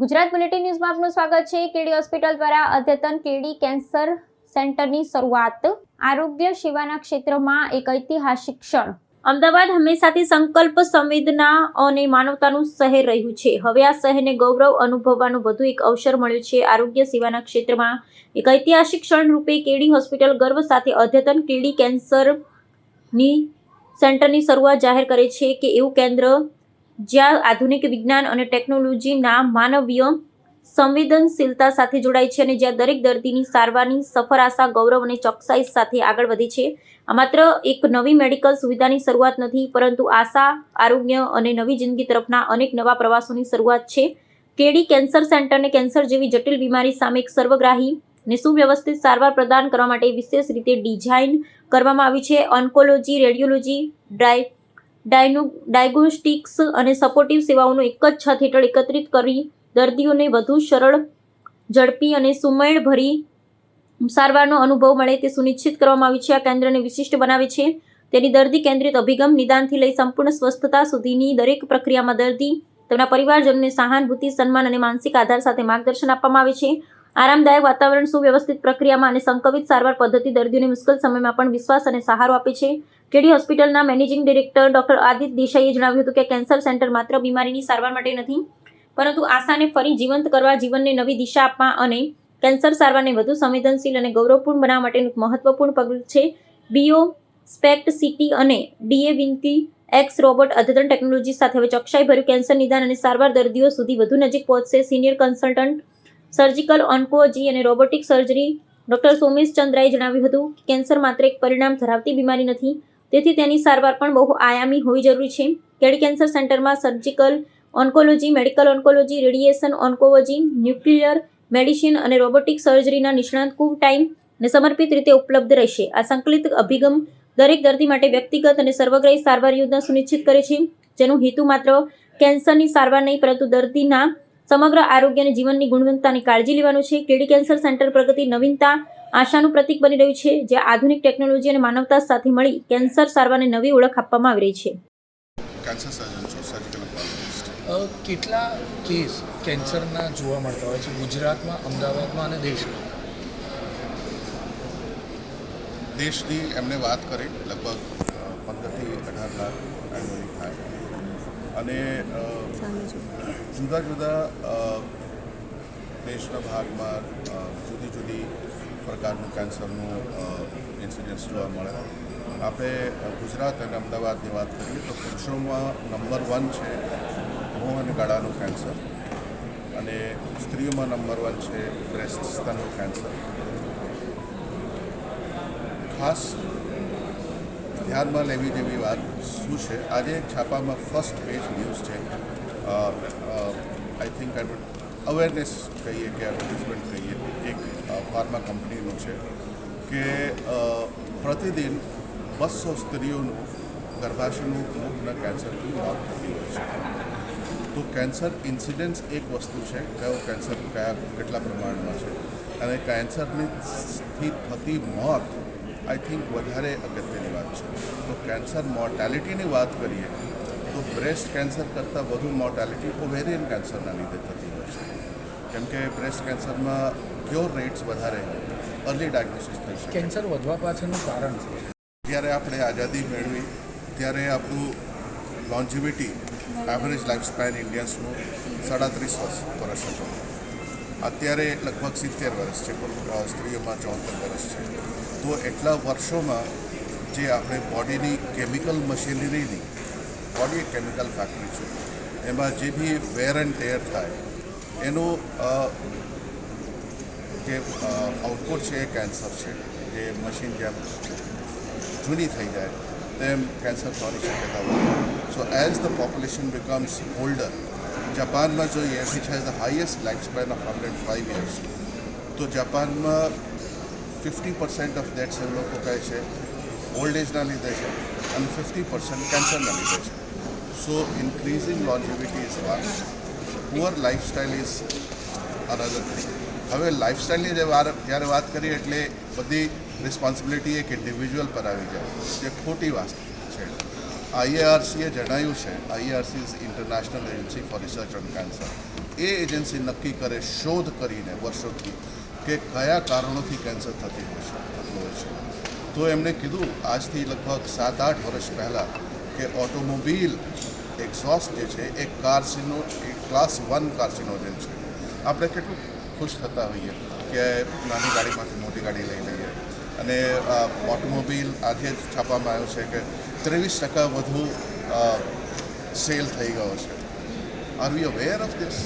Gujarat bulletin ન્યૂઝમાં આપનું સ્વાગત છે। કેડી હોસ્પિટલ દ્વારા અદ્યતન કેડી કેન્સર સેન્ટરની શરૂઆત। આરોગ્ય સેવાના ક્ષેત્રમાં એક ઐતિહાસિક ક્ષણ। અમદાવાદ હંમેશાથી સંકલ્પ, સંવેદના અને માનવતાનું શહેર રહ્યું છે। હવે આ શહેરને ગૌરવ અનુભવવાનો વધુ એક અવસર મળ્યો છે। આરોગ્ય સેવાના ક્ષેત્રમાં એક ઐતિહાસિક ક્ષણ રૂપે કેડી હોસ્પિટલ ગર્વ સાથે અદ્યતન કેડી કેન્સરની સેન્ટરની શરૂઆત જાહેર કરે છે કે એવું કેન્દ્ર જ્યાં આધુનિક વિજ્ઞાન અને ટેકનોલોજીના માનવીય સંવેદનશીલતા સાથે જોડાય છે અને જ્યાં દરેક દર્દીની સારવારની સફર આશા, ગૌરવ અને ચોકસાઈ સાથે આગળ વધે છે। આ માત્ર એક નવી મેડિકલ સુવિધાની શરૂઆત નથી, પરંતુ આશા, આરોગ્ય અને નવી જિંદગી તરફના અનેક નવા પ્રવાસોની શરૂઆત છે। કેડી કેન્સર સેન્ટરને કેન્સર જેવી જટિલ બીમારી સામે એક સર્વગ્રાહી અને સુવ્યવસ્થિત સારવાર પ્રદાન કરવા માટે વિશેષ રીતે ડિઝાઇન કરવામાં આવી છે। ઓન્કોલોજી, રેડિયોલોજી, ડાયગ્નોસ્ટિક્સ અને સપોર્ટિવ સેવાઓનો એક જ છત હેઠળ એકત્રિત કરી દર્દીઓને વધુ સરળ, ઝડપી અને સુમેળભરી સારવારનો અનુભવ મળે તે સુનિશ્ચિત કરવામાં આવ્યું છે। આ કેન્દ્રને વિશિષ્ટ બનાવે છે તેની દર્દી કેન્દ્રિત અભિગમ। નિદાનથી લઈ સંપૂર્ણ સ્વસ્થતા સુધીની દરેક પ્રક્રિયામાં દર્દી, તેમના પરિવારજનોને સહાનુભૂતિ, સન્માન અને માનસિક આધાર સાથે માર્ગદર્શન આપવામાં આવે છે। આરામદાયક વાતાવરણ, સુવ્યવસ્થિત પ્રક્રિયામાં અને સંકલિત સારવાર પદ્ધતિ દર્દીઓને મુશ્કેલ સમયમાં પણ વિશ્વાસ અને સહારો આપે છે। કેડી હોસ્પિટલના મેનેજિંગ ડિરેક્ટર ડોક્ટર આદિત્ય દેસાઈએ જણાવ્યું હતું કે કેન્સર સેન્ટર માત્ર બીમારીની સારવાર માટે નથી, પરંતુ આશાને ફરી જીવંત કરવા, જીવનને નવી દિશા આપવા અને કેન્સર સારવારને વધુ સંવેદનશીલ અને ગૌરવપૂર્ણ બનાવવા માટેનું એક મહત્વપૂર્ણ પગલું છે। બીઓસ્પેક્ટ સીટી અને ડીએવિન્કી એક્સ રોબોટ અદ્યતન ટેકનોલોજી સાથે હવે ચોકસાઈભર્યું કેન્સર નિદાન અને સારવાર દર્દીઓ સુધી વધુ નજીક પહોંચશે। સિનિયર કન્સલ્ટન્ટ સર્જિકલ ઓન્કોલોજી અને રોબોટિક સર્જરી ડોક્ટર સોમેશ ચંદ્રાએ જણાવ્યું હતું કે કેન્સર માત્ર એક પરિણામ ધરાવતી બીમારી નથી, તેથી તેની સારવાર પણ બહુ આયામી હોવી જરૂરી છે। કેડી કેન્સર સેન્ટરમાં surgical oncology, medical oncology, radiation oncology, nuclear medicine અને રોબોટિક સર્જરીના નિષ્ણાત ખૂબ ટાઈમ અને સમર્પિત રીતે ઉપલબ્ધ રહેશે। આ સંકલિત અભિગમ દરેક દર્દી માટે વ્યક્તિગત અને સર્વગ્રાહી સારવાર યોજના સુનિશ્ચિત કરે છે, જેનો હેતુ માત્ર કેન્સરની સારવાર નહીં, પરંતુ દર્દીના સમગ્ર આરોગ્ય અને જીવનની ગુણવત્તાની કાળજી લેવાનો છે। કેડી કેન્સર સેન્ટર પ્રગતિ, નવીનતા, આશાનું પ્રતીક બની રહ્યું છે, જ્યાં આધુનિક ટેકનોલોજી અને માનવતા સાથે મળી કેન્સર સારવારને નવી ઓળખ આપવામાં આવી રહી છે। કેન્સર સર્જન છો, સર્જિકલ ઓન્કોલોજિસ્ટ। કેટલા કેસ કેન્સરના જોવા મળતા હોય છે ગુજરાતમાં, અમદાવાદમાં અને દેશમાં? દેશની એમને વાત કરી લગભગ 15 થી 18 લાખ એન્યુઅલી થાય અને જુદા જુદા દેશના ભાગમાં જુદી જુદી પ્રકારનું કેન્સરનું ઇન્સિડન્સ જોવા મળે। આપણે ગુજરાત અને અમદાવાદની વાત કરીએ તો પુરુષોમાં નંબર 1 છે મોં અને ગળાનું કેન્સર અને સ્ત્રીઓમાં નંબર 1 છે બ્રેસ્ટ, સ્તનનું કેન્સર। ખાસ ધ્યાનમાં લેવી જેવી વાત શું છે, આજે છાપામાં ફર્સ્ટ પેજ ન્યૂઝ છે, આઈ થિંક અવેરનેસ કહીએ કે એડવર્ટિઝમેન્ટ કહીએ, એક ફાર્મા કંપનીનું છે કે પ્રતિદિન 200 સ્ત્રીઓનું ગર્ભાશયનું મુખના કેન્સરથી મોત થતી હોય છે। તો કેન્સર ઇન્સિડન્સ એક વસ્તુ છે, કયો કેન્સર કેટલા પ્રમાણમાં છે, અને કેન્સરની થતી મોત આઈ થિંક વધારે અગત્યની વાત છે। તો કેન્સર મોર્ટાલિટીની વાત કરીએ તો બ્રેસ્ટ કેન્સર કરતાં વધુ મોર્ટાલિટી ઓવેરિયન કેન્સરના લીધે થતી હોય છે, કેમ કે બ્રેસ્ટ કેન્સરમાં ક્યોર રેટ્સ વધારે હોય, અર્લી ડાયગ્નોસિસ થઈ શકે। કેન્સર વધવા પાછળનું કારણ છે? જ્યારે આપણે આઝાદી મેળવી ત્યારે આપણું લોન્જિવિટી, એવરેજ લાઈફ સ્પેન ઇન્ડિયન્સનું 37 વર્ષ હતો। અત્યારે લગભગ 70 વર્ષ છે, પણ સ્ત્રીઓમાં 74 વર્ષ છે। તો એટલા વર્ષોમાં જે આપણે બોડીની કેમિકલ મશીનરીની, બોડી એક કેમિકલ ફેક્ટરી છે, એમાં જે બી વેર એન્ડ ટેર થાય એનું જે આઉટપુટ છે એ કેન્સર છે। જે મશીન જેમ જૂની થઈ જાય તેમ કેન્સર થવાની શક્યતા વધે। સો as the population becomes older, જાપાનમાં જોઈએ which has the highest life span of 105 years, તો જાપાનમાં 50% ઓફ ડેથ્સ એ લોકો કહે છે ઓલ્ડ એજના લીધે છે અને 50% કેન્સરના લીધે છે। So increasing longevity is one, poor lifestyle is another thing. હવે લાઈફસ્ટાઈલની જ્યારે વાત કરીએ એટલે બધી રિસ્પોન્સિબિલિટી એક ઇન્ડિવિજ્યુઅલ પર આવી જાય, જે ખોટી વાત છે। IARCએ જણાવ્યું છે, IARC is international agency four research on cancer, A agency નક્કી કરે શોધ કરીને વર્ષોથી કે કયા કારણોથી કેન્સર થતું હોય છે. તો એમણે કીધું આજથી લગભગ 7-8 વર્ષ પહેલાં કે ઓટોમોબિલ એક્ઝોસ્ટ જે છે એ ક્લાસ 1 કાર્સિનોજન છે. આપણે કેટલું ખુશ થતા હોઈએ કે નાની ગાડીમાંથી મોટી ગાડી લઈ લઈએ, અને ઓટોમોબિલ આજે જ છાપવામાં આવ્યો છે કે 23% વધુ સેલ થઈ ગયો છે. Are we aware of this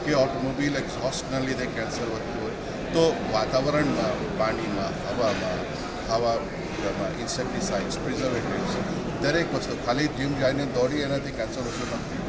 કે ઓટોમોબિલ એક્ઝોસ્ટના લીધે કેન્સર વધતું હોય? તો વાતાવરણમાં, પાણીમાં, હવામાં, ખાવામાં, ઇન્સેક્ટિસાઇડ્સ, પ્રિઝર્વેટિવ્સ, દરેક વસ્તુ ખાલી જીમ જઈને દોડી એનાથી કેન્સર ઓછું નથી.